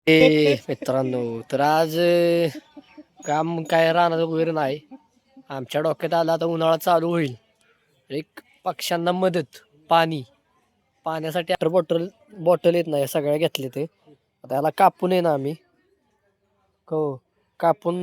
मित्रांनो, तर आज काम काय राहणार वगैरे नाही. आमच्या डोक्यात आलं आता उन्हाळा चालू होईल, एक पक्ष्यांना मदत, पाण्यासाठी बॉटल बॉटल येत नाही, सगळ्या घेतले ते. आता याला कापून आहे ना आम्ही, हो कापून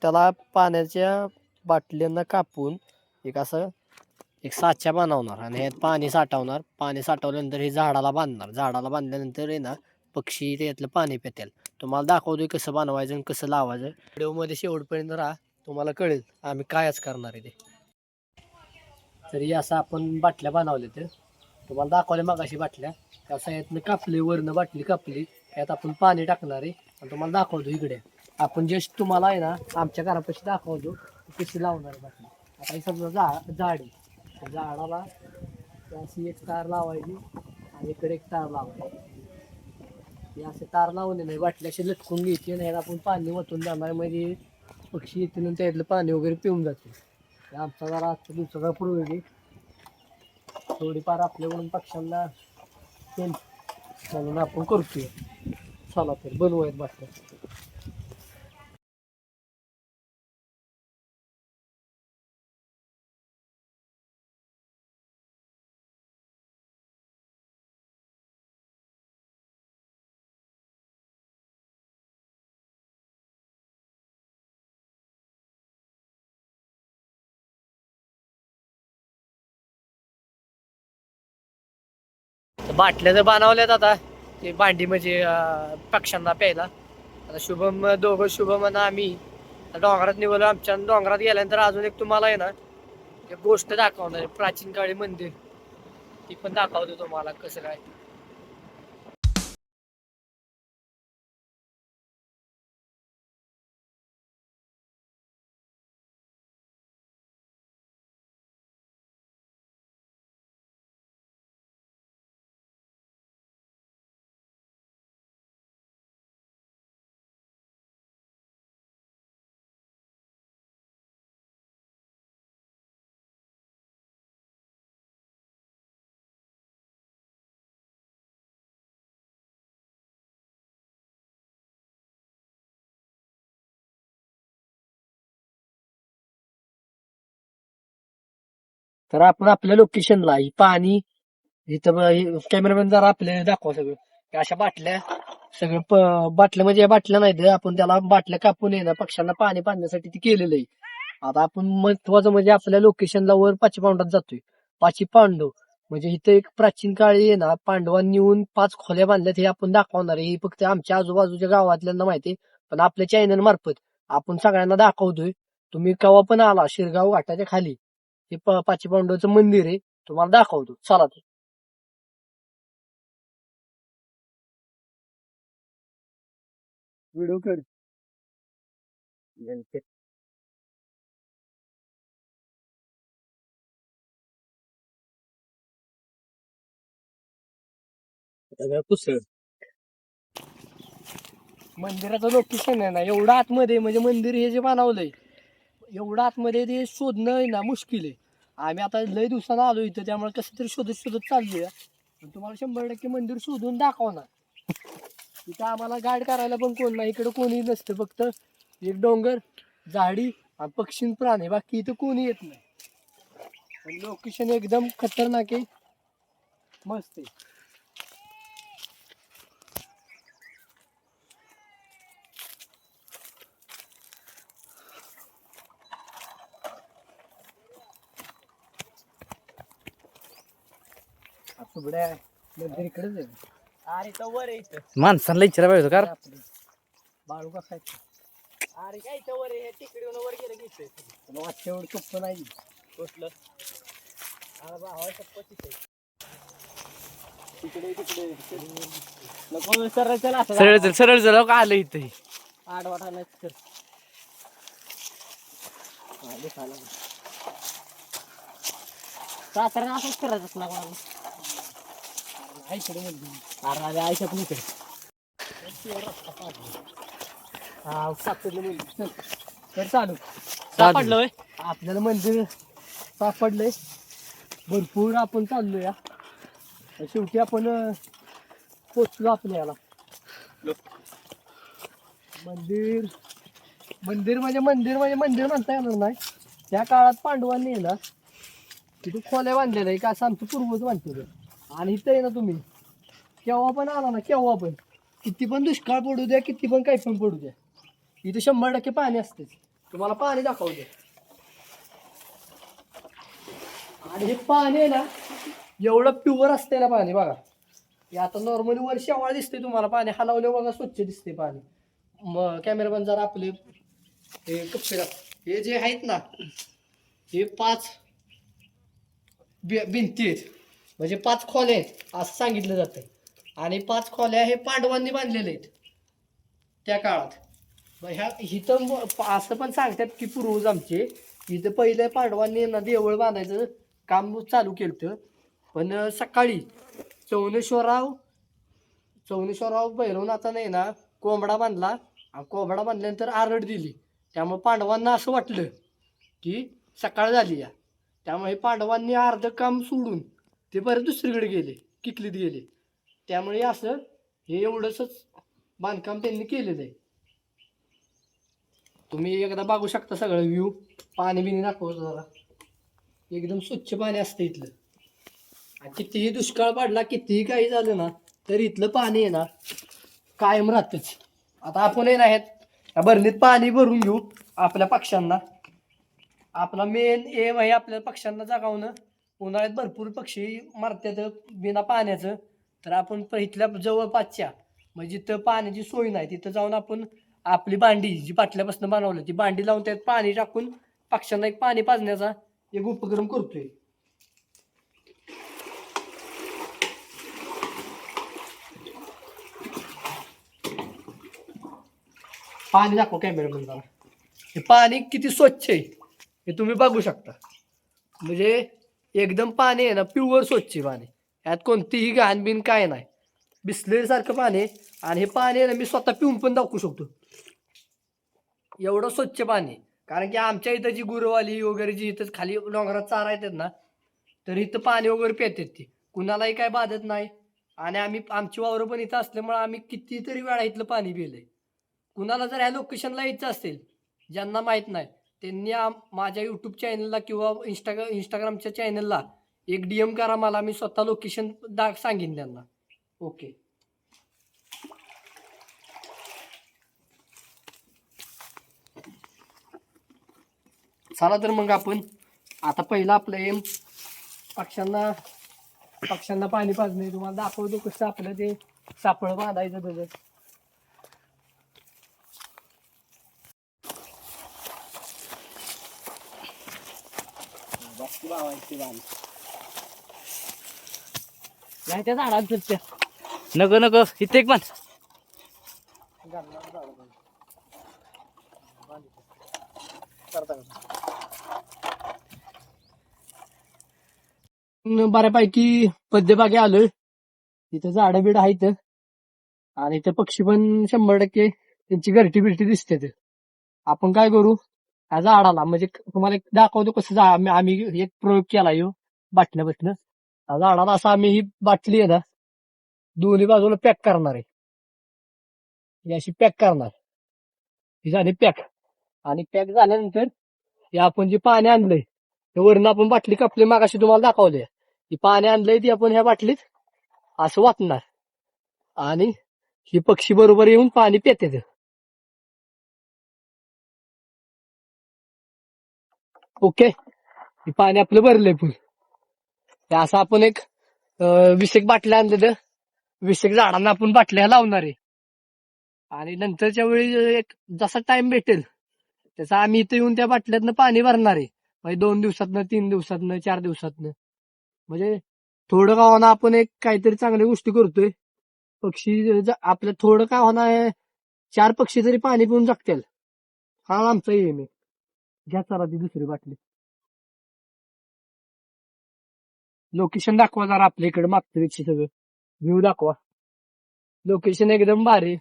त्याला पाण्याच्या बाटल्यांना कापून एक साच्या बनवणार आणि ह्यात पाणी साठवणार. पाणी साठवल्यानंतर हे झाडाला बांधणार. झाडाला बांधल्यानंतर आहे ना पक्षी त्यातलं पाणी पितील. तुम्हाला दाखवतोय कसं बनवायचं आणि कसं लावायचं. व्हिडिओमध्ये शेवटपर्यंत राहा, तुम्हाला कळेल आम्ही कायच करणार आहे ते. तरी असं आपण बाटल्या बनवल्या तर तुम्हाला दाखवल्या मगाशी बाटल्या. त्या यातनं कापली, वरनं बाटली कापली, त्यात आपण पाणी टाकणार आहे आणि तुम्हाला दाखवतो इकडे. आपण जस्ट तुम्हाला आहे ना आमच्या घरापाशी दाखवतो कशी लावणार आहे बाटली. आता हे समजा झाड आहे, झाडाला अशी एक तार लावायची आणि इकडे एक तार लावायची. हे असे तार लावले नाही, बाटली अशी लटकून घ्यायची नाही. आपण पाणी वतून जाणार म्हणजे पक्षी येतील आणि त्यातलं पाणी वगैरे पिऊन जाते. आमचा जरा आजच्या दिवसाचा पूर्वी थोडीफार आपल्याकडून पक्ष्यांना म्हणून आपण करतोय. चला तर बनवूयात बाटल्या. बाटल्या जर बनवल्यात आता ते भांडी म्हणजे पक्ष्यांना प्यायला. आता शुभम आणि आम्ही डोंगरात निघालो. आमच्या डोंगरात गेल्यानंतर अजून एक तुम्हाला आहे ना एक गोष्ट दाखवणार आहे, प्राचीन काळी मंदिर. ती पण दाखवतो तुम्हाला कसं काय. तर आपण आपल्या लोकेशनला पाणी इथं कॅमेरामॅन जरा आपल्याला दाखवा सगळं. अशा बाटल्या सगळं बाटल्या म्हणजे या बाटल्या नाही, आपण त्याला बाटल्या कापून आहे ना पक्ष्यांना पाणी पाजण्यासाठी ते केलेलं आहे. आता आपण महत्वाचं म्हणजे आपल्या लोकेशनला वर पाची पांडात जातोय. पाची पांडव म्हणजे इथं एक प्राचीन काळी आहे ना पांडवांनी येऊन 5 खोल्या बांधल्यात, हे आपण दाखवणार आहे. हे फक्त आमच्या आजूबाजूच्या गावातल्यांना माहिती, पण आपल्या चॅनल मार्फत आपण सगळ्यांना दाखवतोय. तुम्ही केव्हा पण आला शिरगाव घाटाच्या खाली हे पाची पांडवचं मंदिर आहे, तुम्हाला दाखवतो. चला तर. व्हिडिओ कर. पुसळ मंदिराचं लोकेशन आहे ना एवढं आतमध्ये, म्हणजे मंदिर हे जे बनवलंय एवढं आतमध्ये ते शोधणं आहे ना मुश्किल आहे. आम्ही आता लय दिवसानं आलो इथं, त्यामुळे कसं तरी शोधत शोधत चाललोय. तुम्हाला 100% मंदिर शोधून दाखवणार. इथं आम्हाला गाईड करायला पण कोण नाही, इकडे कोणी नसतं, फक्त एक डोंगर, झाडी आणि पक्षी प्राणी, बाकी इथं कोणी येत नाही. लोकेशन एकदम खतरनाक आहे, मस्त आहे. मंदिर इकडेच आहे. अरे तो वर आहे इथं. माणसांना इच्छा पाहिजे का बाळू कसा आहे. अरे काय इथं वर आहे, तिकडे वर गेलं की तुला वाटतं एवढं सोपं नाही. कसलं सरळ चल सरळ चल का आलं इथं आडवाटा नाही तर सातारा असंच करायचं ना आईकडे अरे आईच्या पण इकडे. हा सापडलं तर चालू सापडलं आपल्याला मंदिर सापडलंय. भरपूर आपण चाललो या शेवटी आपण पोचलो आपल्याला. मंदिर मंदिर म्हणजे मंदिर म्हणता येणार नाही. त्या काळात पांडवांनी आहे ना तिथे खोल्या बांधलेलं आहे का असं आमचं पूर्वज बांधलेलं. आणि इथं आहे ना तुम्ही केव्हा पण आला ना केव्हा पण किती पण दुष्काळ पडू द्या किती पण काही पण पडू द्या इथे 100% पाणी असतेच. तुम्हाला पाणी दाखवू द्या. आणि हे पाणी आहे ना एवढं प्युअर असते ना पाणी बघा. हे आता नॉर्मली वर शेवाळ दिसते तुम्हाला पाणी हलवले बघा स्वच्छ दिसते पाणी. मग कॅमेरामॅन जरा आपले हे कपडे हे जे आहेत ना हे 5 भिंती आहेत म्हणजे 5 खोल्या आहेत असं सांगितलं जातं. आणि 5 खोल्या हे पांडवांनी बांधलेले आहेत त्या काळात. मग ह्या इथं असं पण सांगतात की पूर्वज आमचे इथं पहिले पांडवांनी ना देवळ बांधायचं काम चालू केलं. पण सकाळी चौनेश्वरराव भैरवनाथाने ना कोंबडा बांधला आणि कोंबडा बांधल्यानंतर आरड दिली. त्यामुळे पांडवांना असं वाटलं की सकाळ झाली या. त्यामुळे पांडवांनी अर्ध काम सोडून ते बरं दुसरीकडे गेले किकलीत गेले. त्यामुळे असं हे एवढंच बांधकाम त्यांनी केलेलं आहे. तुम्ही एकदा बघू शकता सगळं व्ह्यू. पाणी बिनी दाखवतो जरा. एकदम स्वच्छ पाणी असतं इथलं. आणि कितीही दुष्काळ पडला कितीही काही झालं ना तर इथलं पाणी आहे ना कायम राहतच. आता आपण आहे ना ह्या भरणीत पाणी भरून घेऊ आपल्या पक्ष्यांना. आपला मेन एम आहे आपल्या पक्ष्यांना जगावणं. उन्हाळ्यात भरपूर पक्षी मरतात बिना पाण्याचं. तर आपण इथल्या जवळपासच्या म्हणजे जिथं पाण्याची सोय नाही तिथं जाऊन आपण आपली भांडी जी पाटल्यापासून बनवलं ती भांडी लावून त्यात पाणी टाकून पक्ष्यांना एक पाणी पाजण्याचा एक उपक्रम करतोय. पाणी दाखव कॅमेरा जरा. हे पाणी किती स्वच्छ आहे हे तुम्ही बघू शकता. म्हणजे एकदम पाणी आहे ना प्युअर स्वच्छ पाणी. यात कोणतीही घाण बिन काय नाही. बिस्लेरी सारखं पाणी आहे. आणि हे पाणी आहे ना मी स्वतः पिऊन पण दाखवू शकतो. एवढं स्वच्छ पाणी. कारण की आमच्या इथं जी गुरवाली वगैरे जी इथं खाली डोंगरात चारा येतात ना तर इथं पाणी वगैरे पितात ती. कुणालाही काय बाधत नाही. आणि आमची वावरं पण इथं असल्यामुळे आम्ही कितीतरी वेळा इथलं पाणी पिलंय. कुणाला जर ह्या लोकेशनला यायचं असेल ज्यांना माहीत नाही त्यांनी माझ्या यूट्यूब चॅनलला किंवा इंस्टाग्रामच्या चॅनलला एक DM करा मला. मी स्वतः लोकेशन सांगेन त्यांना. ओके. चला तर मग आपण आता पहिलं आपलं एम पक्ष्यांना पाणी पाजणे तुम्हाला दाखवतो कसं आपलं ते सापळं बांधायचं त्याचं. नाही त्या झाडांचं त्या नको नको इथे एक पण बऱ्यापैकी मध्यभागी आलोय. तिथं झाडं बिड आहेत आणि ते पक्षी पण 100% त्यांची घरटी बिरटी दिसते. आपण काय करू ह्या झाडाला म्हणजे तुम्हाला एक दाखवतो कसं आम्ही एक प्रयोग केला यो बाटल्या बसणं. ह्या झाडाला असं आम्ही ही बाटली आहे ना दोन्ही बाजूला पॅक करणार आहे. ही अशी पॅक करणार. ही झाली पॅक. आणि पॅक झाल्यानंतर हे आपण जे पाणी आणलंय ते वरनं आपण बाटली कापली मागाशी तुम्हाला दाखवलंय. ही पाणी आणलंय ती आपण ह्या बाटलीत असं वाटणार. आणि ही पक्षी बरोबर येऊन पाणी पितात. ओके. हे पाणी आपलं भरलंय फुल. असं आपण एक 20 एक बाटल्या आणले तर 20 एक झाडांना आपण बाटल्या लावणार आहे. आणि नंतरच्या वेळी एक जसा टाइम भेटेल त्याचा आम्ही इथं येऊन त्या बाटल्यातनं पाणी भरणार आहे. म्हणजे 2 दिवसातनं 3 दिवसातनं 4 दिवसातनं. म्हणजे थोडं का होणार आपण एक काहीतरी चांगल्या गोष्टी करतोय. पक्षी आपलं थोडं काय होणार 4 पक्षी तरी पाणी पिऊन जगतील. हा आमचा एम आहे. घ्या चला ती दुसरी बाटली. लोकेशन दाखवा जरा आपल्या इकडे मागच्या पेक्षा सगळं व्ह्यू दाखवा. लोकेशन एकदम भारी.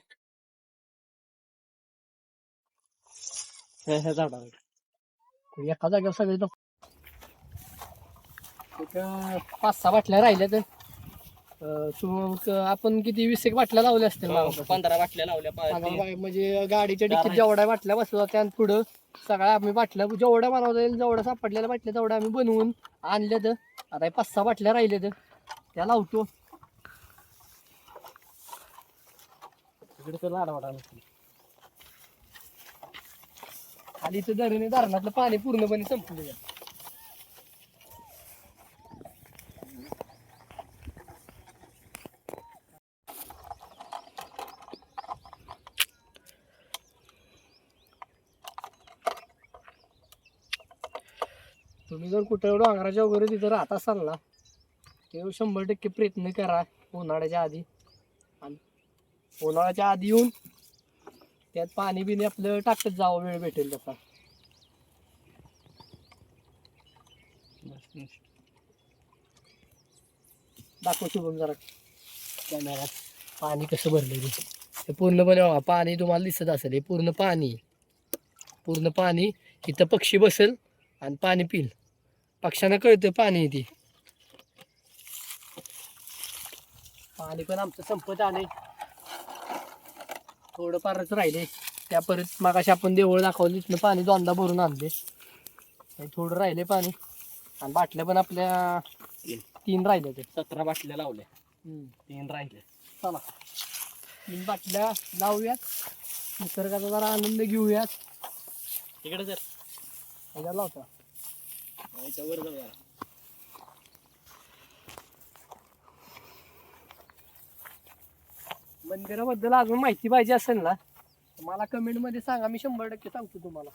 ह्या झाडावर एका जागेवर सगळे एक 5-6 बाटल्या राहिल्या तर आपण किती 20 एक बाटल्या लावल्या असतील मला वाटतं. 15 बाटल्या लावल्या म्हणजे गाडीच्या डिक्कीत जेवढ्या बाटल्या बसवतात त्या पुढं सगळ्या आम्ही बाटल्या जेवढ्या बनवता येईल जेवढ्या सापडलेल्या बाटल्या तेवढ्या आम्ही बनवून आणल्या. तर आता 5-6 बाटल्या राहिल्या तर त्या लावतो. खाली तर धरणातलं पाणी पूर्णपणे संपलं. तुम्ही जर कुठं डोंगराच्या वगैरे तिथं राहत असाल ना ते 100% प्रयत्न करा उन्हाळ्याच्या आधी. आणि उन्हाळ्याच्या आधी येऊन त्यात पाणी बिणी आपलं टाकत जावं वेळ भेटेल तसा. दाखव शुभम जरा कॅमेऱ्यात पाणी कसं भरलं ते पूर्णपणे बघा. पाणी तुम्हाला दिसत असेल हे पूर्ण पाणी इथं पक्षी बसेल आणि पाणी पिल. पक्ष्यांना कळतं पाणी ती. पाणी पण आमचं संपत आले थोडंफारच राहिले. त्या परत मागाशी आपण देवळ दाखवलं तिथनं पाणी दोनदा भरून आणले. थोडं राहिले पाणी आणि बाटल्या पण आपल्या 3 राहिल्या. ते 17 बाटल्या लावल्या 3 राहिले. चला 3 बाटल्या लावूयात. निसर्गाचा जरा आनंद घेऊयात. इकडे जर ह्याच्या लावता वर जाऊया. मंदिराबद्दल अजून माहिती पाहिजे असेल ना मला कमेंट मध्ये सांगा. मी 100% सांगतो तुम्हाला.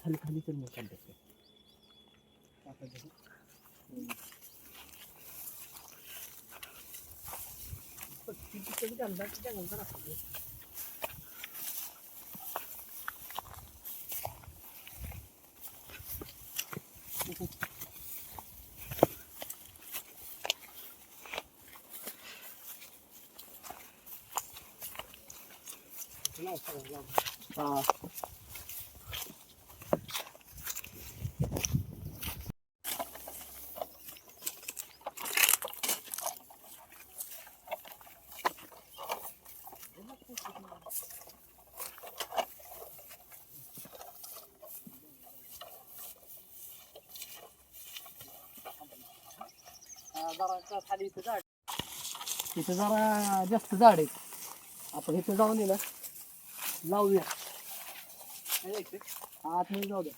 खाली खाली चल मग काढते. हा जरा खाली इथं झाड इथं जरा जास्त झाड आहेत. आपण इथं जाऊन ये ना लावूया. आतमध्ये जाऊ द्या.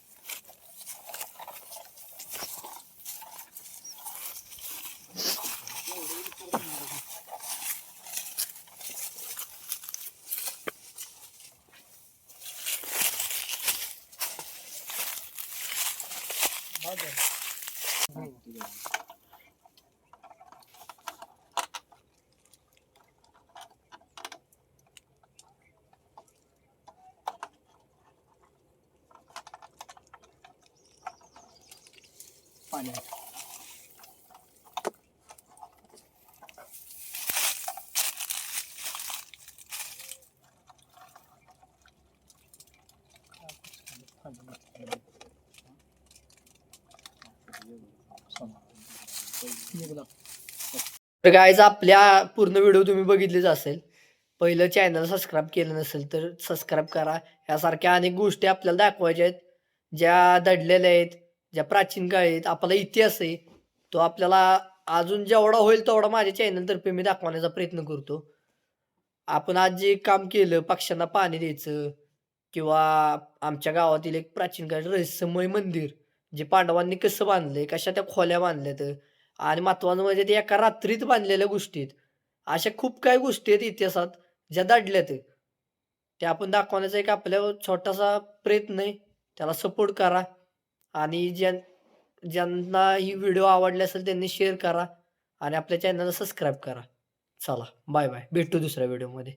पाण्यात तर गाईज आपल्या पूर्ण व्हिडिओ तुम्ही बघितलेच असेल. पहिलं चॅनल सबस्क्राईब केलं नसेल तर सबस्क्राईब करा. यासारख्या अनेक गोष्टी आपल्याला दाखवायच्या आहेत ज्या दडलेल्या आहेत, ज्या प्राचीन काळी आहेत. आपला इतिहास आहे तो आपल्याला अजून जेवढा होईल तेवढा माझ्या चॅनलतर्फे मी दाखवण्याचा प्रयत्न करतो. आपण आज जे काम केलं पक्ष्यांना पाणी द्यायचं किंवा आमच्या गावातील एक प्राचीन काळी रहस्यमय मंदिर जे पांडवांनी कसं बांधलंय, कशा त्या खोल्या बांधल्यात आणि महत्वाचं म्हणजे ते एका रात्रीत बांधलेल्या गोष्टी आहेत. अशा खूप काही गोष्टी आहेत इतिहासात ज्या दडल्यात. त्या आपण दाखवण्याचा एक आपल्या छोटासा प्रयत्न आहे. त्याला सपोर्ट करा आणि ज्यांना ही व्हिडिओ आवडली असेल त्यांनी शेअर करा आणि आपल्या चॅनलला सबस्क्राईब करा. चला बाय बाय. भेटू दुसऱ्या व्हिडिओमध्ये.